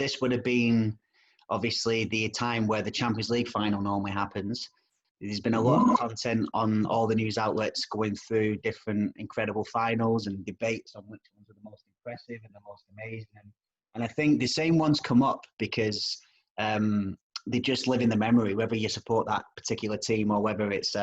this would have been obviously the time where the Champions League final normally happens. There's been a lot of content on all the news outlets going through different incredible finals and debates on which ones are the most impressive and the most amazing. And I think the same ones come up because they just live in the memory, whether you support that particular team or whether it's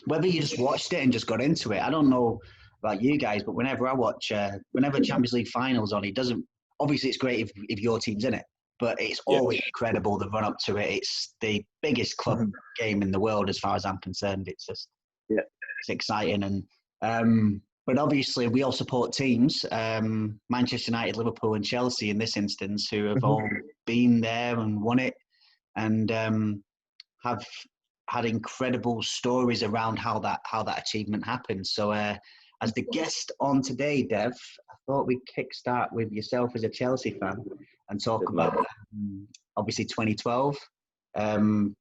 whether you just watched it and just got into it. I don't know about you guys, but whenever I watch, whenever Champions League finals on, it doesn't. Obviously, it's great if your team's in it. But it's always incredible, the run-up to it. It's the biggest club game in the world as far as I'm concerned. It's just it's exciting. And but obviously, we all support teams, Manchester United, Liverpool and Chelsea in this instance, who have all been there and won it and have had incredible stories around how that achievement happened. So as the guest on today, Dev, I thought we'd kickstart with yourself as a Chelsea fan and talk about obviously 2012 and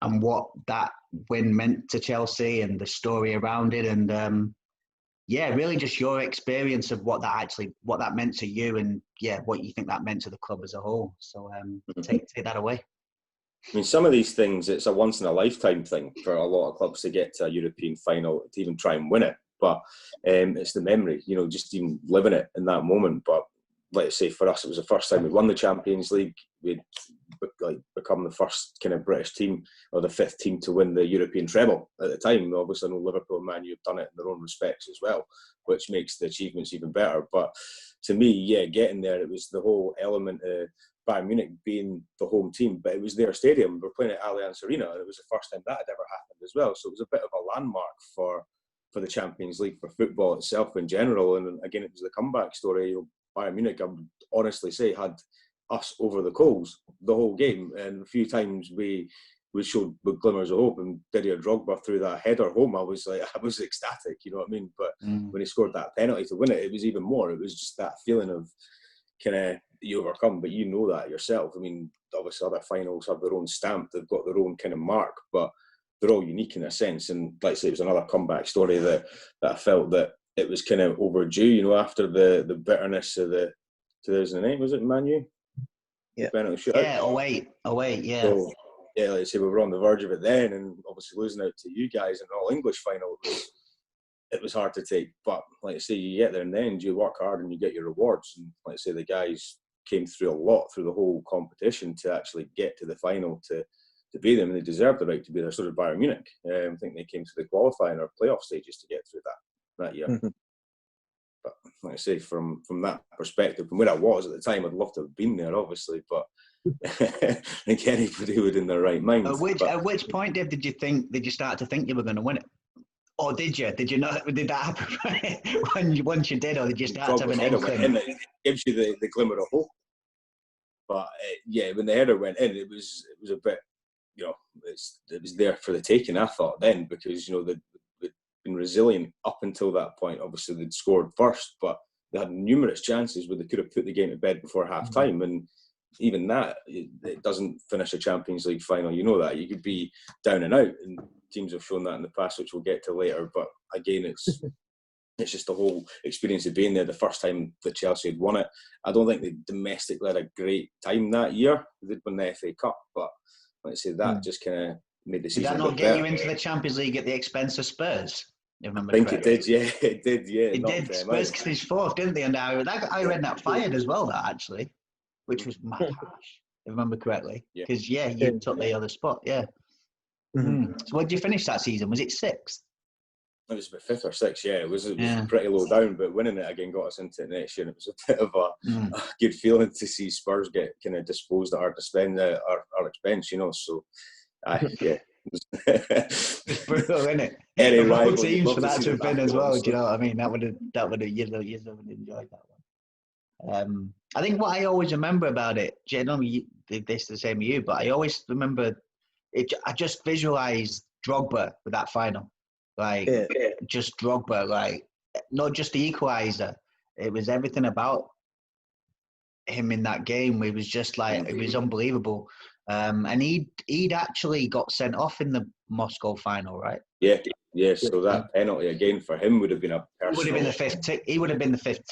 what that win meant to Chelsea and the story around it, and really just your experience of what that meant to you, and what you think that meant to the club as a whole. So take that away. I mean, some of these things, it's a once in a lifetime thing for a lot of clubs to get to a European final, to even try and win it. But it's the memory, just even living it in that moment. But let's say for us, it was the first time we won the Champions League. We'd become the first kind of British team, or the fifth team to win the European treble at the time. Obviously, I know Liverpool and Man U have done it in their own respects as well, which makes the achievements even better. But to me, getting there, it was the whole element of Bayern Munich being the home team, but it was their stadium. We're playing at Allianz Arena, and it was the first time that had ever happened as well. So it was a bit of a landmark for the Champions League, for football itself in general. And again, it was the comeback story. Bayern Munich, I would honestly say, had us over the coals the whole game, and a few times we showed with glimmers of hope. And Didier Drogba threw that header home, I was ecstatic, you know what I mean? But when he scored that penalty to win it, it was even more. It was just that feeling of kind of you overcome, but you know that yourself. I mean, obviously other finals have their own stamp, they've got their own kind of mark, but they're all unique in a sense. And like I say, it was another comeback story that I felt that it was kind of overdue, after the bitterness of the 2008, was it Man U? Yeah. Penalty shootout. 08, yeah. So, like I say, we were on the verge of it then, and obviously losing out to you guys in an all-English final, it was hard to take. But like I say, you get there in the end, you work hard and you get your rewards. And like I say, the guys came through a lot through the whole competition to actually get to the final, to be them, and they deserved the right to be there. So did Bayern Munich. I think they came to the qualifying or playoff stages to get through that year. But like I say, from that perspective, from where I was at the time, I'd love to have been there, obviously, but I think anybody would in their right mind. At which point, Dave, did you start to think you were going to win it? Or did you? Did you not? Did that happen once you did, or did you start to have an inkling? It gives you the glimmer of hope. But when the header went in, it was a bit, it was there for the taking, I thought then, because they'd been resilient up until that point. Obviously, they'd scored first, but they had numerous chances where they could have put the game to bed before half time, and even that, it doesn't finish a Champions League final. You know that. You could be down and out, and teams have shown that in the past, which we'll get to later. But again, it's just the whole experience of being there the first time that Chelsea had won it. I don't think they domestically had a great time that year. They'd won the FA Cup, but like I say, that just kind of made the season. Did that not get you into the Champions League at the expense of Spurs? I think correctly. It did. It did. Spurs finished fourth, didn't they? And I read that fired as well, that actually, which was mad harsh, if I remember correctly. Because you took the other spot. Yeah. So what did you finish that season? Was it sixth? It was about fifth or sixth. Yeah, it was pretty low down, but winning it again got us into it next year. And it was a bit of a good feeling to see Spurs get kind of disposed at our expense, So, it's brutal, isn't it? Any rival teams for that to have been as well. Do you know what I mean? That would have you'd have enjoyed that one. I think what I always remember about it, generally this the same with you, but I always remember it. I just visualised Drogba with that final, just Drogba, not just the equaliser. It was everything about him in that game. It was just it was unbelievable. And he'd actually got sent off in the Moscow final, right? Yeah. So that penalty again for him would have been a personal. He would have been the fifth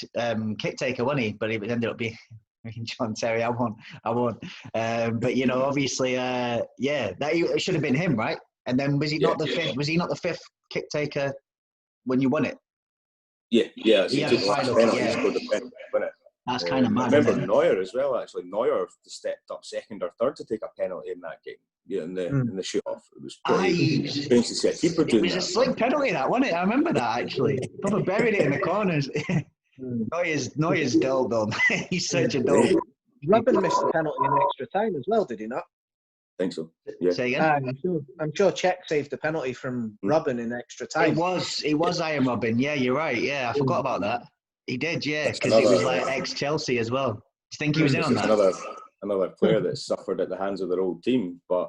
kick taker, wouldn't he? But it ended up being John Terry, I won't. But you know, obviously, it should have been him, right? And then was he not the fifth? Was he not the fifth kick taker when you won it? Yeah. So he took the last penalty. Yeah. He scored the penalty to win it. That's kind of mad. I remember Neuer as well. Actually, Neuer stepped up second or third to take a penalty in that game. Yeah, in the shoot off. It was pretty strange to see a keeper doing that. It was a slick penalty, that, wasn't it? I remember that actually. Probably buried it in the corners. Neuer's dull, though. He's such a dull. Robin missed the penalty in extra time as well, did he not? I think so. Yeah. Say again? I'm sure Cech saved the penalty from Robin in extra time. It was Iron Robin. Yeah, you're right. Yeah, I forgot about that. He did, yeah, because it was like ex-Chelsea as well. Do you think he was in on that? Another player that suffered at the hands of their old team, but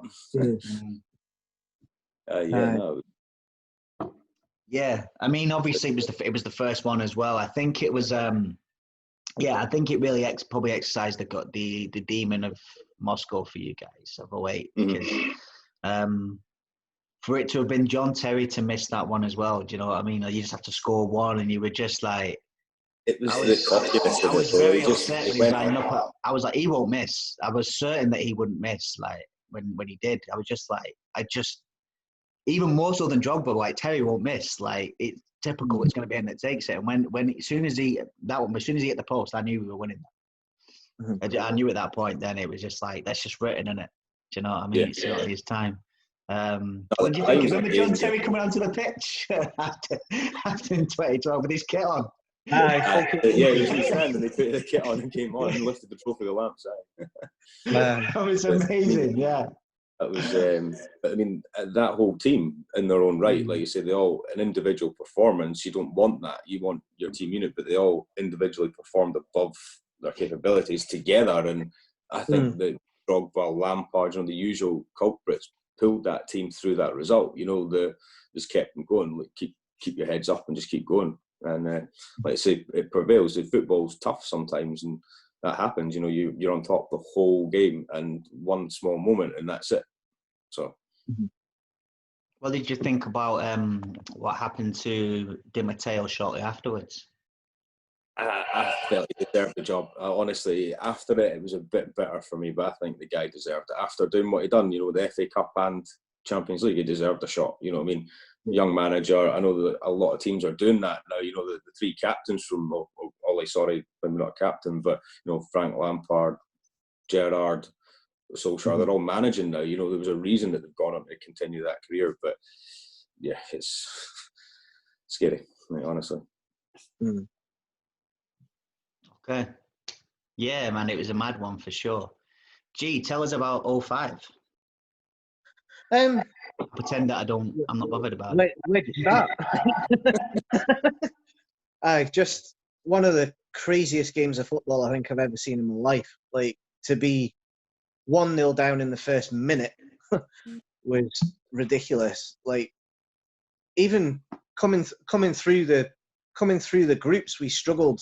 Yeah, I mean, obviously it was the first one as well. I think it was, I think it really probably exercised the demon of Moscow for you guys of 08 because for it to have been John Terry to miss that one as well. Do you know what I mean? You just have to score one, and you were just like. It was the cockiness of it. I was very upset when he was lining up. I was like, he won't miss. I was certain that he wouldn't miss. Like when he did, I was just like, even more so than Drogba, like Terry won't miss. Like it's typical. It's going to be him that takes it. And when as soon as he hit the post, I knew we were winning. I knew at that point. Then it was just like that's just written in it. Do you know what I mean? Yeah. It's certainly his time. What do you think? Remember John Terry coming onto the pitch after in 2012 with his kit on? He was in stand and they put the kit on and came on and lifted the trophy of the lamps. That was amazing, yeah. That was, but I mean, that whole team in their own right, like you say, they all, an individual performance, you don't want that. You want your team unit, but they all individually performed above their capabilities together. And I think that Drogba, Lampard, the usual culprits pulled that team through that result. Just kept them going. Like, keep your heads up and just keep going. And like I say, it prevails. Football's tough sometimes, and that happens. You're on top the whole game, and one small moment, and that's it. So, what did you think about what happened to Di Matteo shortly afterwards? I felt he deserved the job. Honestly, after it was a bit bitter for me, but I think the guy deserved it. After doing what he done, the FA Cup and Champions League, he deserved a shot. You know what I mean? Young manager. I know that a lot of teams are doing that now. The three captains from Ollie, sorry, maybe not captain, but Frank Lampard, Gerrard, Solskjaer, they're all managing now. There was a reason that they've gone on to continue that career. But yeah, it's scary, honestly. Okay. Yeah, man, it was a mad one for sure. Gee, tell us about 05. Pretend that I'm not bothered about it. Where to start? Just one of the craziest games of football I think I've ever seen in my life. Like, to be 1-0 down in the first minute was ridiculous. Like, even coming through the groups, we struggled.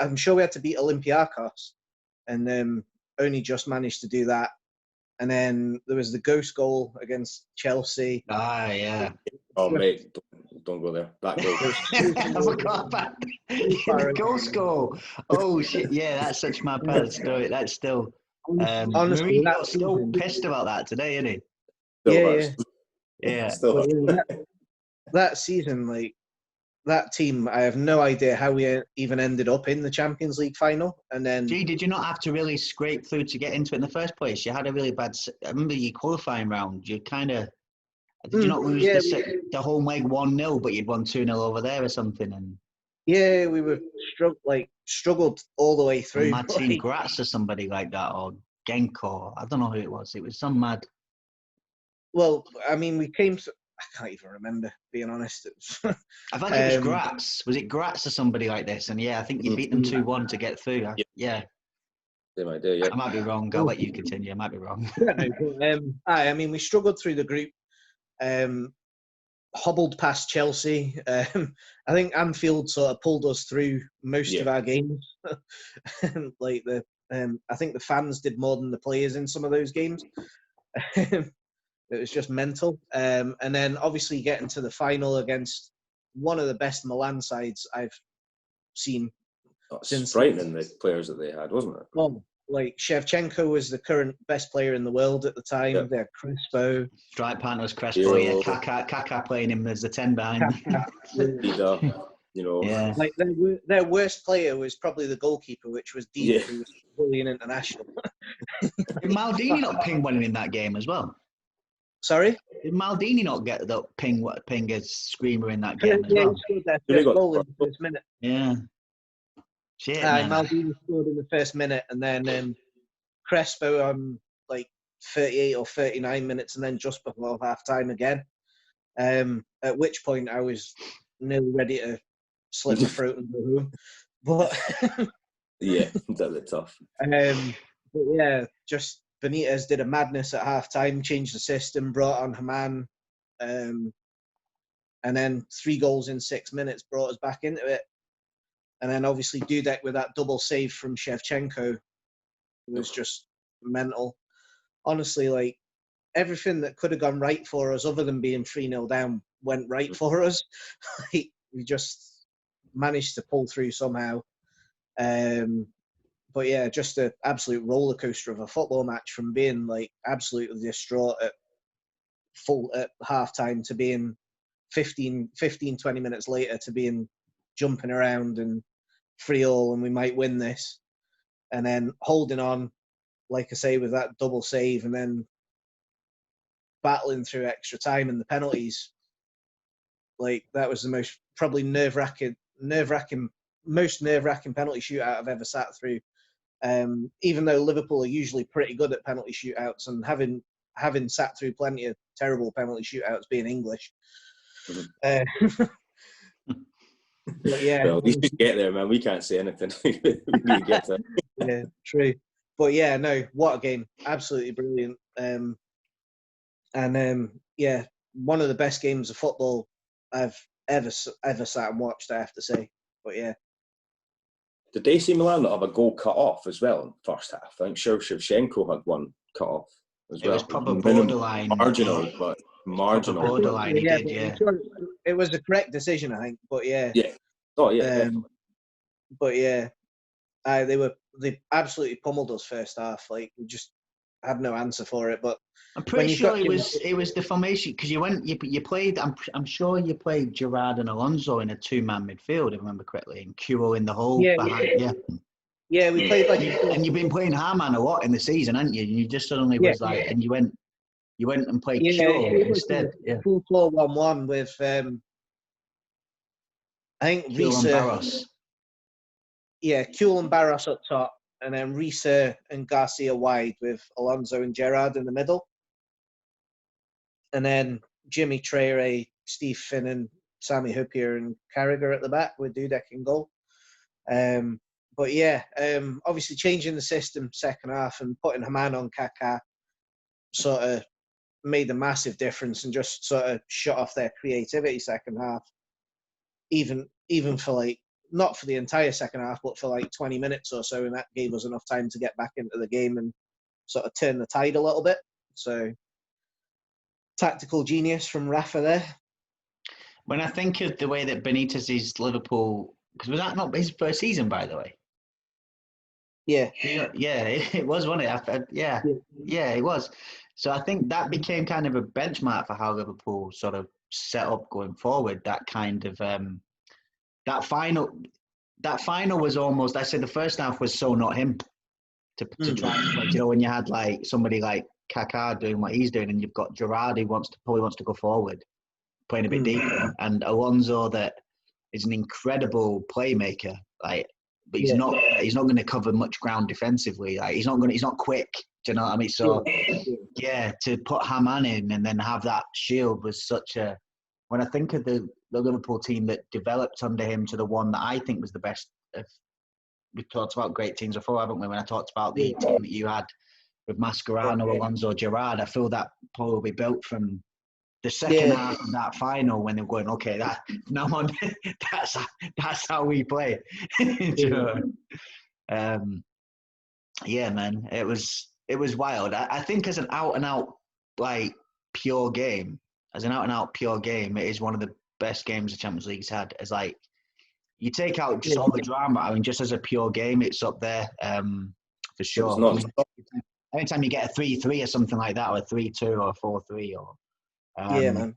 I'm sure we had to beat Olympiacos, and only just managed to do that. And then there was the ghost goal against Chelsea. Ah, yeah. Oh, mate, don't go there. That goal. I forgot about the ghost goal. Oh, shit. Yeah, that's such my bad story. That's still... honestly, Mourinho's still pissed about that today, isn't he? Yeah. Still that season, like, that team, I have no idea how we even ended up in the Champions League final. And then, did you not have to really scrape through to get into it in the first place? You had a really bad. I remember your qualifying round. You kind of did you not lose the home leg 1-0, but you'd won 2-0 over there or something? And yeah, we were struggled all the way through. Martin Gratz or somebody like that, or Genko. I don't know who it was. It was some mad. Well, I mean, we came to. I can't even remember, being honest. I think it was Gratz. Was it Gratz or somebody like this? And yeah, I think you beat them 2-1 to get through. Yeah. Same idea, yeah. I might be wrong. I'll let you continue. I might be wrong. I mean, we struggled through the group, hobbled past Chelsea. I think Anfield sort of pulled us through most of our games. Like I think the fans did more than the players in some of those games. It was just mental. And then obviously getting to the final against one of the best Milan sides I've seen That's frightening, the players that they had, wasn't it? Well, like Shevchenko was the current best player in the world at the time. Yep. They're Crespo. Strike partner was Crespo. Yeah, Kaká playing him as the 10 behind. Yeah. Like their worst player was probably the goalkeeper, which was Dida, who was a Brazilian international. Did Maldini not ping one in that game as well? Sorry? Did Maldini not get the ping a screamer in that game as well? He scored their first goal in the first minute. Yeah. Shit, man. Maldini scored in the first minute, and then Crespo like 38 or 39 minutes, and then just before half time again. At which point I was nearly ready to slit my throat and go home. But yeah, that was tough. But yeah, just Benitez did a madness at half time, changed the system, brought on Haman, and then 3 goals in 6 minutes brought us back into it. And then obviously Dudek with that double save from Shevchenko was just mental. Honestly, like everything that could have gone right for us, other than being 3-0 down, went right for us. We just managed to pull through somehow. But yeah, just an absolute roller coaster of a football match, from being like absolutely distraught at half time to being 15, 20 minutes later to being jumping around and 3-3 and we might win this. And then holding on, like I say, with that double save, and then battling through extra time and the penalties. Like that was the most probably nerve-wracking most nerve-wracking penalty shootout I've ever sat through. Even though Liverpool are usually pretty good at penalty shootouts, and having sat through plenty of terrible penalty shootouts, being English. But yeah, well, you just get there, man. We can't say anything. We need to get there. Yeah, true. But yeah, no, what a game! Absolutely brilliant. Yeah, one of the best games of football I've ever sat and watched, I have to say. But yeah. Did AC Milan not have a goal cut off as well in the first half? I think Shevchenko had one cut off as well. It was probably borderline. Marginal, but marginal. Borderline, he did, yeah. It was a correct decision, I think. But yeah. Yeah. Oh yeah. Definitely. But yeah, they absolutely pummeled us first half. Like we just had no answer for it. But I'm pretty sure it was the formation, because you played. I'm sure you played Gerrard and Alonso in a 2-man midfield, if I remember correctly, and Kewell in the hole behind. Yeah, we played like. And you've been playing Haman a lot in the season, haven't you? And you just suddenly was like, and you went and played Kewell instead. 2-4-1-1 with I think Kewell and Barros. Yeah, Kewell and Barros up top, and then Reese and Garcia wide with Alonso and Gerrard in the middle. And then Jimmy Traore, Steve Finnan, Sami Hyypiä and Carragher at the back with Dudek in goal. But yeah, obviously changing the system second half and putting Haman on Kaká sort of made a massive difference and just sort of shut off their creativity second half. Even for like, not for the entire second half, but for like 20 minutes or so, and that gave us enough time to get back into the game and sort of turn the tide a little bit. So, tactical genius from Rafa there. When I think of the way that Benitez's Liverpool, because was that not his first season, by the way? Yeah. Yeah, it was, wasn't it? Yeah, it was. So I think that became kind of a benchmark for how Liverpool sort of set up going forward. That kind of that final was almost. I said the first half was so not him to try and play. You know, when you had like somebody like Kaká doing what he's doing, and you've got Gerrard who probably wants to go forward, playing a bit deeper, and Alonso that is an incredible playmaker. Like, but he's not going to cover much ground defensively. Like he's not quick. Do you know what I mean? So yeah, to put Haman in and then have that shield was such a. When I think of the Liverpool team that developed under him to the one that I think was the best. We've talked about great teams before, haven't we? When I talked about the team that you had with Mascherano, Alonso, Gerrard, I feel that probably built from the second half of that final when they're going, okay, that's how we play. Yeah, man, it was wild. I think as an out and out like pure game, it is one of the best games the Champions League's had. As like You take out just all the drama. I mean, just as a pure game, it's up there for sure. It's not. Anytime you get a 3-3 or something like that, or a 3-2 or a 4-3, or Yeah, man.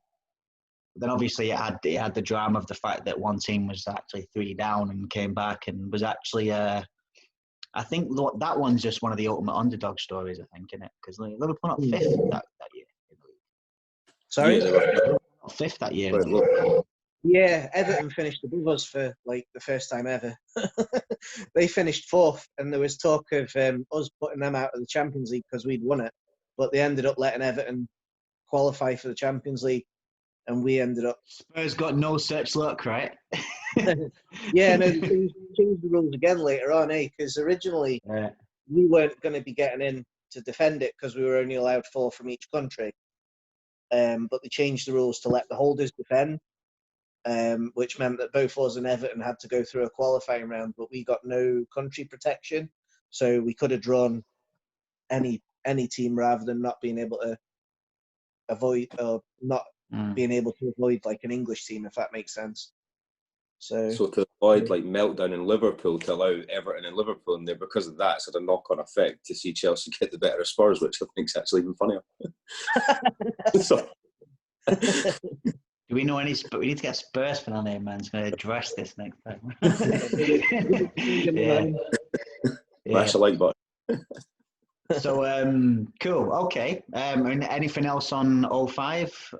then obviously it had the drama of the fact that one team was actually 3 down and came back and was actually. I think that one's just one of the ultimate underdog stories. I think, isn't it? Because Liverpool not fifth that year. Sorry. Yeah, they were Not fifth that year. quite low. Yeah, Everton finished above us for like the first time ever. They finished fourth, and there was talk of us putting them out of the Champions League because we'd won it, but they ended up letting Everton qualify for the Champions League, and we ended up. Spurs got no such luck, right? Yeah, no, they changed the rules again later on, because originally we weren't going to be getting in to defend it because we were only allowed 4 from each country, but they changed the rules to let the holders defend. Which meant that both us and Everton had to go through a qualifying round, but we got no country protection, so we could have drawn any team rather than not being able to avoid or not being able to avoid like an English team, if that makes sense. So to avoid like meltdown in Liverpool, to allow Everton and Liverpool in there, because of that, it's had a knock-on effect to see Chelsea get the better of Spurs, which I think is actually even funnier. So. Do we know any? We need to get Spurs fan on here, man. It's going to address this next time. Mash the like button. So, cool. Okay. And anything else on 05?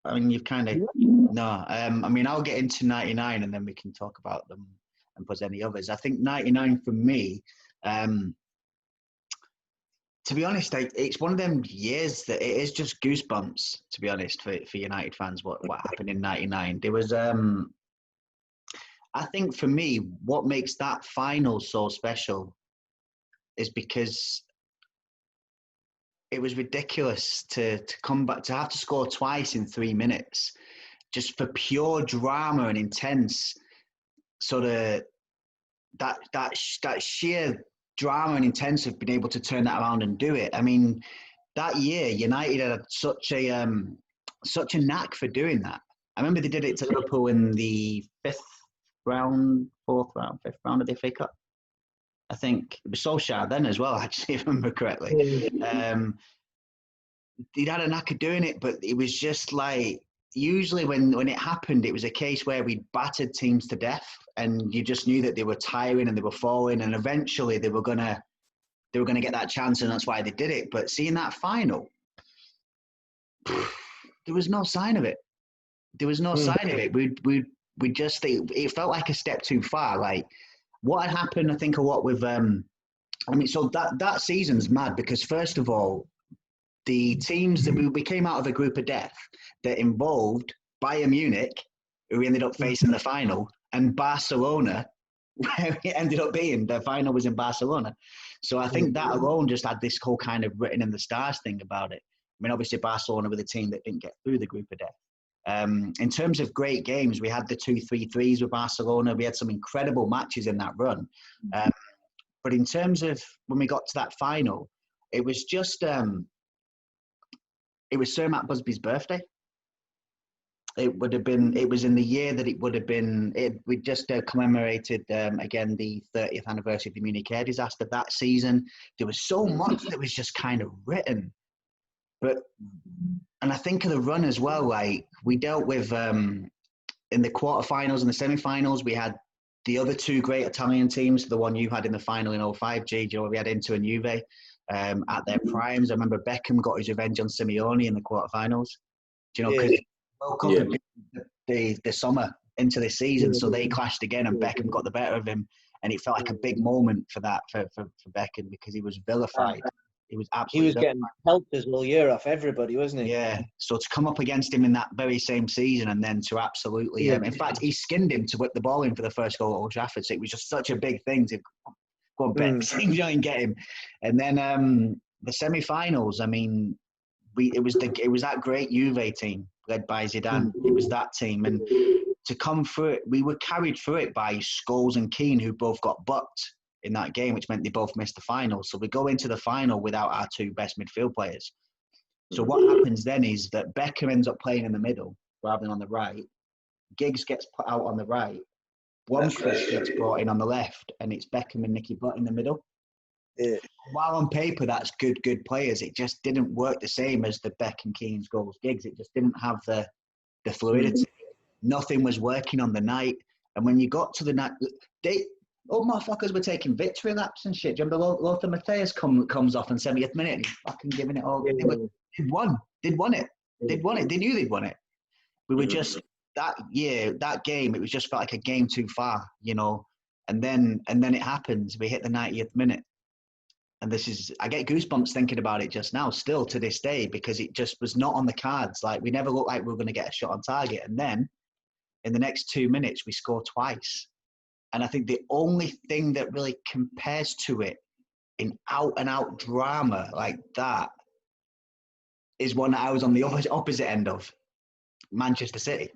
I mean, you've kind of no. I mean, I'll get into 99, and then we can talk about them and put any others. I think 99 for me. To be honest, it's one of them years that it is just goosebumps, to be honest, for United fans, what happened in 99. There was, I think for me, what makes that final so special is because it was ridiculous to come back, to have to score twice in 3 minutes, just for pure drama and intense sort of that sheer drama and intense of being able to turn that around and do it. I mean, that year United had such a knack for doing that. I remember they did it to Liverpool in the 5th round of the FA Cup. I think it was Solskjaer then as well, actually, if I remember correctly. He'd had a knack of doing it, but it was just like, usually when it happened, it was a case where we battered teams to death, and you just knew that they were tiring and they were falling, and eventually they were gonna get that chance, and that's why they did it. But seeing that final, there was no sign of it. There was no sign of it. We just, it felt like a step too far. Like what had happened, I think a lot with so that season's mad, because first of all, the teams that we came out of a group of death that involved Bayern Munich, who we ended up facing in the final, and Barcelona, where it ended up being the final was in Barcelona. So I think that alone just had this whole kind of written in the stars thing about it. I mean, obviously Barcelona were the team that didn't get through the group of death. In terms of great games, we had the 2-3-3s with Barcelona. We had some incredible matches in that run. But in terms of when we got to that final, it was just it was Sir Matt Busby's birthday. It was in the year that it would have been, we just commemorated, again, the 30th anniversary of the Munich air disaster that season. There was so much that was just kind of written. And I think of the run as well, like we dealt with, in the quarterfinals and the semi-finals, we had the other 2 great Italian teams, the one you had in the final in 05, G, we had Inter and Juve at their primes. I remember Beckham got his revenge on Simeone in the quarterfinals. Because World Cup the summer into the season, so they clashed again, and Beckham got the better of him, and it felt like a big moment for Beckham, because he was vilified. He was absolutely getting pelters all year off everybody, wasn't he? Yeah. So to come up against him in that very same season, and then to absolutely, in fact, he skinned him to whip the ball in for the first goal at Old Trafford. So it was just such a big thing to go and and get him. And then the semi-finals. I mean, it was that great Juve team led by Zidane. It was that team, and to come through it, we were carried through it by Scholes and Keane, who both got bucked in that game, which meant they both missed the final. So we go into the final without our 2 best midfield players. So what happens then is that Beckham ends up playing in the middle rather than on the right. Giggs gets put out on the right, Blomqvist gets brought in on the left, and it's Beckham and Nicky Butt in the middle. Yeah. While on paper that's good players, it just didn't work the same as the Beckham, Keane, Scholes, Giggs. It just didn't have the fluidity. Nothing was working on the night. And when you got to the night, motherfuckers were taking victory laps and shit. Do you remember Lothar Matthäus comes off in 70th minute and he's fucking giving it all. They'd won it. They knew they'd won it. We were just, that game, it was just felt like a game too far, you know. And then it happens. We hit the 90th minute. And I get goosebumps thinking about it just now, still to this day, because it just was not on the cards. Like, we never looked like we were going to get a shot on target. And then in the next 2 minutes, we score twice. And I think the only thing that really compares to it in out-and-out drama like that is one that I was on the opposite end of, Manchester City.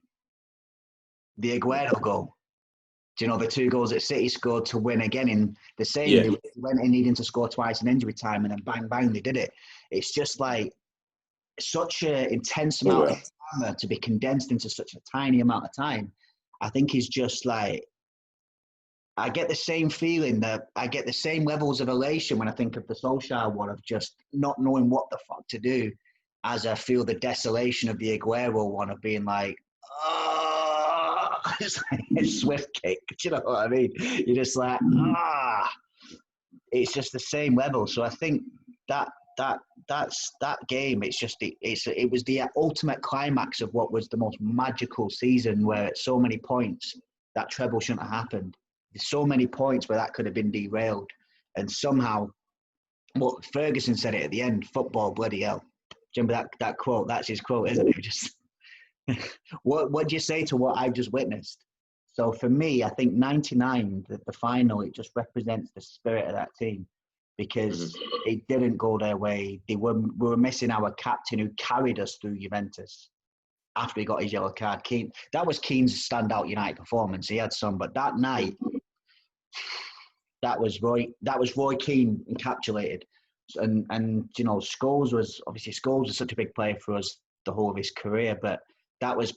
The Aguero goal. Do you know the 2 goals that City scored to win again in the same? Yeah. They went in needing to score twice in injury time, and then bang, bang, they did it. It's just like such an intense amount of drama to be condensed into such a tiny amount of time. I think is just like, I get the same feeling that I get the same levels of elation when I think of the Solskjaer one of just not knowing what the fuck to do, as I feel the desolation of the Aguero one of being like, it's like a swift kick. Do you know what I mean? You're just like, It's just the same level. So I think that's that game. It's just it was the ultimate climax of what was the most magical season, where at so many points that treble shouldn't have happened. There's so many points where that could have been derailed, and somehow, well, Ferguson said it at the end: "Football, bloody hell." Do you remember that quote? That's his quote, isn't it? Just what do you say to what I've just witnessed? So for me, I think 99, the final, it just represents the spirit of that team, because it didn't go their way. We were missing our captain who carried us through Juventus after he got his yellow card. Keane, that was Keane's standout United performance. He had some, but that night, that was Roy Keane encapsulated. And you know, Scholes was such a big player for us the whole of his career, but that was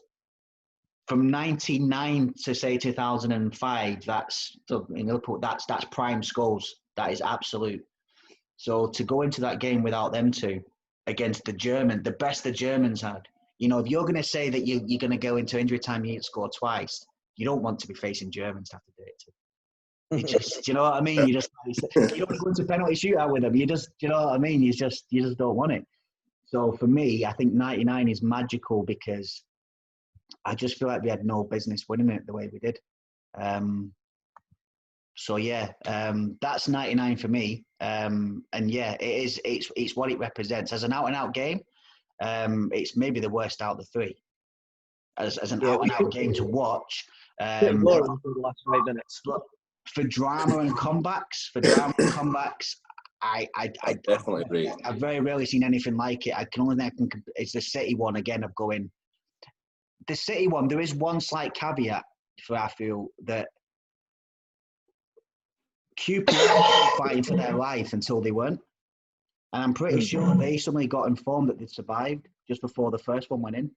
from 99 to say 2005. That's in Liverpool. That's prime Scholes. That is absolute. So to go into that game without them two against the best the Germans had. You know, if you're going to say that you're going to go into injury time, you need to score twice. You don't want to be facing Germans to have to do it too. You just, you know what I mean? You don't go into penalty shootout with them. You know what I mean? You just don't want it. So for me, I think 99 is magical, because I just feel like we had no business winning it the way we did. So yeah, that's 99 for me. And yeah, it's what it represents as an out-and-out game. It's maybe the worst out of the three as an out-and-out game to watch. For the last 5 minutes. For drama and comebacks, I definitely agree. I've very rarely seen anything like it. It's the City one again of going. The City one, there is one slight caveat for I feel that QPR were fighting for their life until they weren't. And I'm pretty sure they suddenly got informed that they'd survived just before the first one went in.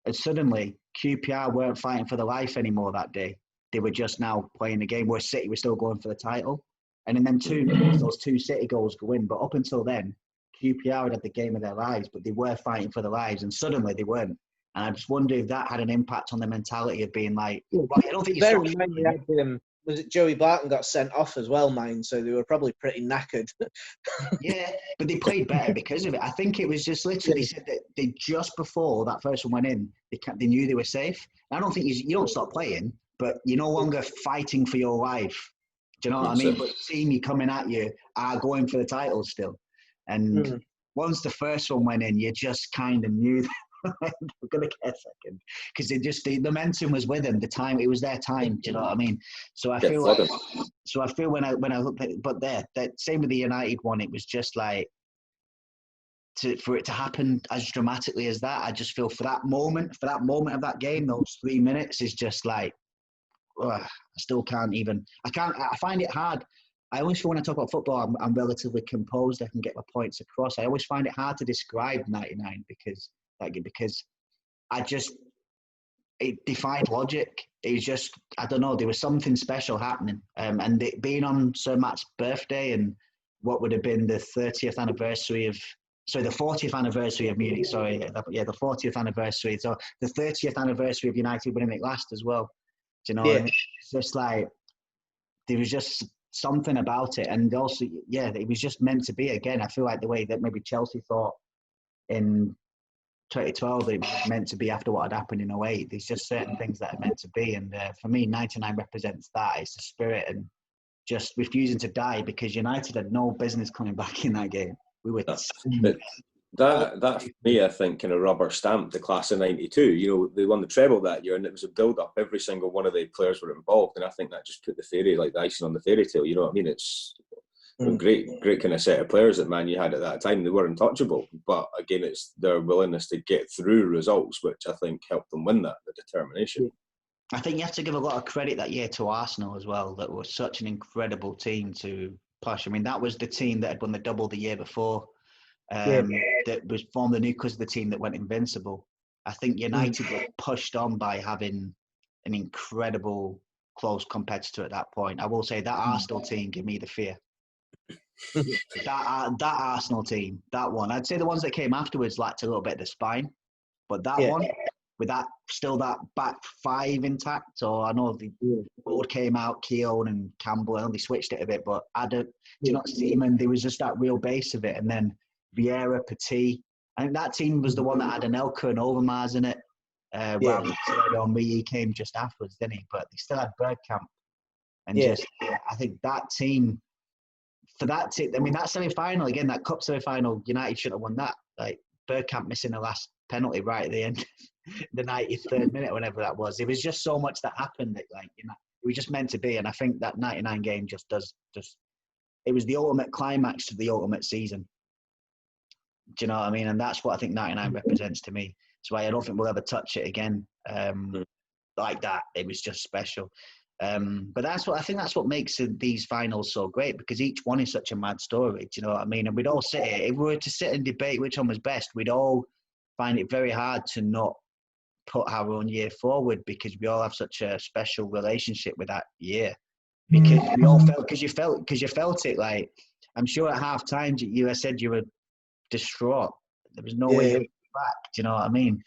And suddenly, QPR weren't fighting for their life anymore that day. They were just now playing the game where City were still going for the title. And in them 2 minutes, those 2 City goals go in. But up until then, QPR had the game of their lives, but they were fighting for their lives. And suddenly they weren't. And I just wonder if that had an impact on the mentality of being like, well, I don't think was it Joey Barton got sent off as well, so they were probably pretty knackered. Yeah, but they played better because of it. I think it was just literally said that they just before that first one went in, they knew they were safe. And I don't think you don't stop playing, but you're no longer fighting for your life. Do you know what I mean? But the team coming at you are going for the title still. And once the first one went in, you just kind of knew that we're going to get a second, because the momentum was with them. It was their time. Do you know what I mean? So I feel when I look at it, but that same with the United one, it was just like for it to happen as dramatically as that. I just feel for that moment of that game, those 3 minutes is just like, I still can't even. I find it hard. I always feel when I talk about football, I'm relatively composed. I can get my points across. I always find it hard to describe 99 because it defied logic. It was just, I don't know, there was something special happening. And it being on Sir Matt's birthday and what would have been the 30th anniversary of, sorry, the 40th anniversary of Munich, sorry, yeah, the 40th anniversary. So the 30th anniversary of United winning it last as well. Do you know what I mean? It's just like, there was just something about it. And also, yeah, it was just meant to be again. I feel like the way that maybe Chelsea thought in 2012 it was meant to be after what had happened in 08. There's just certain things that are meant to be. And for me, 99 represents that. It's the spirit and just refusing to die, because United had no business coming back in that game. We were... That for me, I think, kind of rubber stamped the class of '92. You know, they won the treble that year, and it was a build-up. Every single one of the players were involved, and I think that just put the icing on the fairy tale. You know what I mean? It's a great kind of set of players that Man U had at that time. They were untouchable, but again, it's their willingness to get through results, which I think helped them win that. The determination. I think you have to give a lot of credit that year to Arsenal as well. That was such an incredible team to push. I mean, that was the team that had won the double the year before. That was formed the nucleus of the team that went invincible. I think United were pushed on by having an incredible close competitor at that point. I will say that Arsenal team gave me the fear. that Arsenal team, that one. I'd say the ones that came afterwards lacked a little bit of the spine, but that one, with that back five intact, or I know the board came out, Keown and Campbell, and they switched it a bit, but Adam, do you not see him? And there was just that real base of it, and then Vieira, Petit. I think that team was the one that had Anelka and Overmars in it. Well, he came just afterwards, didn't he? But they still had Bergkamp. And I think that team, for that team, I mean, that semi-final, again, that cup semi-final, United should have won that. Like, Bergkamp missing the last penalty right at the end, the 93rd minute, whenever that was. It was just so much that happened that, like, you know, it was just meant to be. And I think that 99 game just it was the ultimate climax to the ultimate season. Do you know what I mean? And that's what I think 99 represents to me. That's why I don't think we'll ever touch it again like that. It was just special. But that's what makes these finals so great, because each one is such a mad story. Do you know what I mean? And we'd all sit here, if we were to sit and debate which one was best, we'd all find it very hard to not put our own year forward, because we all have such a special relationship with that year. Because we all felt, because you felt it. Like, I'm sure at half time you said you were distraught. There was no way back. Do you know what I mean?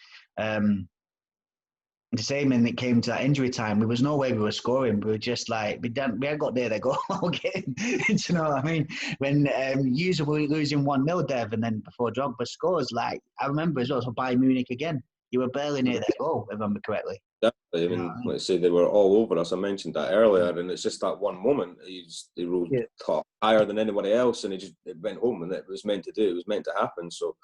The same when it came to that injury time, there was no way we were scoring. We were just like, we hadn't got near the goal game. Do you know what I mean? When you were losing 1-0, Dev, and then before Drogba scores, like, I remember as well, so Bayern Munich again, you were barely near the goal, if I remember correctly. Definitely. I mean, let's say they were all over us. I mentioned that earlier, and it's just that one moment. He rode top higher than anybody else, and it went home, and it was meant to do. It was meant to happen. So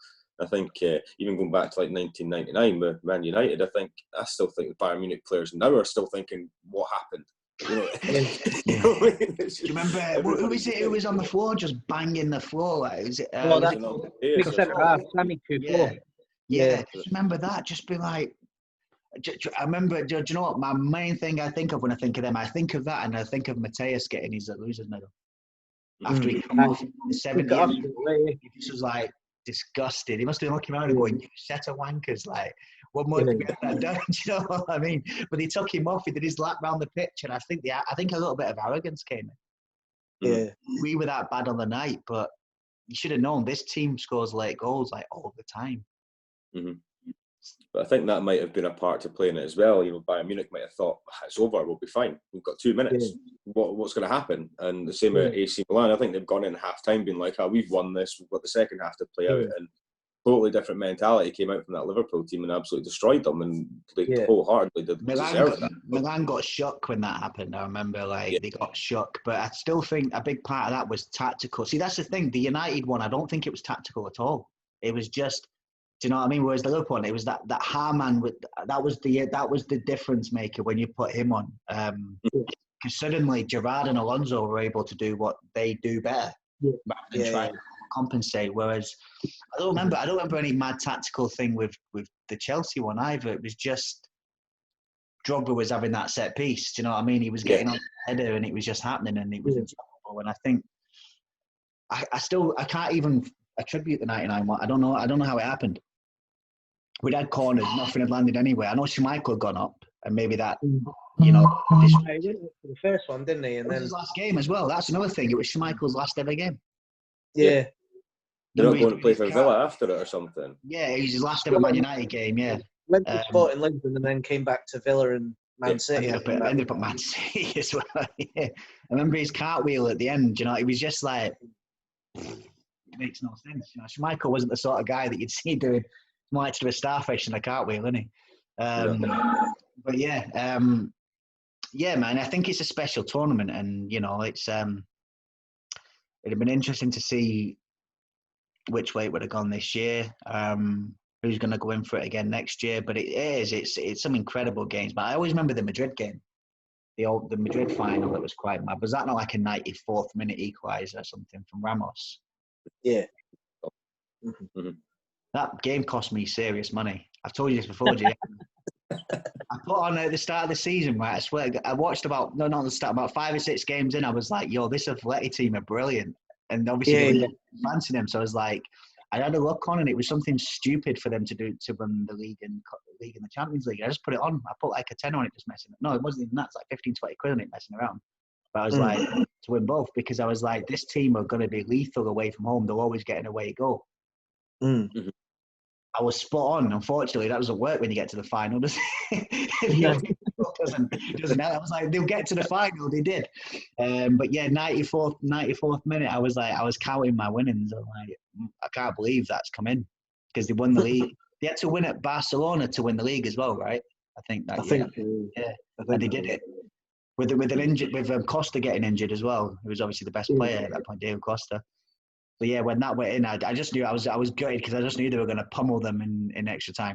I think even going back to like 1999 with Man United, I still think the Bayern Munich players now are still thinking, what happened? You know, do you remember who was it who was on the floor just banging the floor? Like, was it? Big centre half, Sammy Kupo. Yeah. Just remember that. Just be like, I remember. Do you know what? My main thing I think of when I think of them, I think of that, and I think of Mateus getting his losers medal after he came off in the 70th. This was like disgusted. He must have been looking around and going, "You set of wankers!" Like, what more to get that done? Do you know what I mean? But he took him off. He did his lap round the pitch, and I think a little bit of arrogance came in. Yeah, we were that bad on the night, but you should have known this team scores late goals like all the time. Mm-hmm. But I think that might have been a part to play in it as well. You know, Bayern Munich might have thought, it's over, we'll be fine. We've got 2 minutes. What's going to happen? And the same with AC Milan. I think they've gone in half-time being like, we've won this. We've got the second half to play out. And totally different mentality came out from that Liverpool team and absolutely destroyed them. And they wholeheartedly deserved that. Milan got shook when that happened. I remember, they got shook. But I still think a big part of that was tactical. See, that's the thing. The United one, I don't think it was tactical at all. It was just... Do you know what I mean? Whereas the Liverpool one, it was that Hamann that was the difference maker when you put him on. Because suddenly Gerrard and Alonso were able to do what they do better rather than try to compensate. Whereas I don't remember any mad tactical thing with the Chelsea one either. It was just Drogba was having that set piece. Do you know what I mean? He was getting on the header and it was just happening and it was unstoppable. And I think I can't even attribute the 99 one. I don't know how it happened. we'd had corners, nothing had landed anywhere. I know Schmeichel had gone up, and maybe that, you know, He went for the first one, didn't he? And it then was his last game as well. That's another thing. It was Schmeichel's last ever game. yeah. They're not going to play for Villa after it or something. Yeah, it was his last ever Man United game. Yeah, Went to Sporting Lisbon and then came back to Villa and Man City. Ended up at Man City as well. Yeah. I remember his cartwheel at the end. You know, it was just like, it makes no sense. You know, Schmeichel wasn't the sort of guy that you'd see doing much to a starfish in a cartwheel, isn't he? But yeah, man. I think it's a special tournament, and you know, it's it'd have been interesting to see which way it would have gone this year. Who's going to go in for it again next year? But it's some incredible games. But I always remember the Madrid game, the Madrid final. That was quite mad. Was that not like a 94th minute equaliser or something from Ramos? Yeah. Mm-hmm. That game cost me serious money. I've told you this before, Jay. I put on at the start of the season, right? I swear, I watched about 5 or 6 games in. I was like, yo, this Atleti team are brilliant. And obviously, fancying them. So I was like, I had a look on, and it was something stupid for them to do to run the league and the Champions League. I just put it on. I put like a 10 on it, just messing. No, it wasn't even that. It's like 15, 20 quid on it, messing around. But I was like, to win both, because I was like, this team are going to be lethal away from home. They'll always get an away goal. Mm-hmm. I was spot on. Unfortunately, that doesn't work when you get to the final, does it? doesn't. I was like, they'll get to the final. They did. But yeah, 94th minute, I was counting my winnings. I'm like, I can't believe that's come in, because they won the league. They had to win at Barcelona to win the league as well, right? I think and they did it with Costa getting injured as well. He was obviously the best player at that point, Diego Costa. But yeah, when that went in, I just knew I was gutted, because I just knew they were going to pummel them in extra time.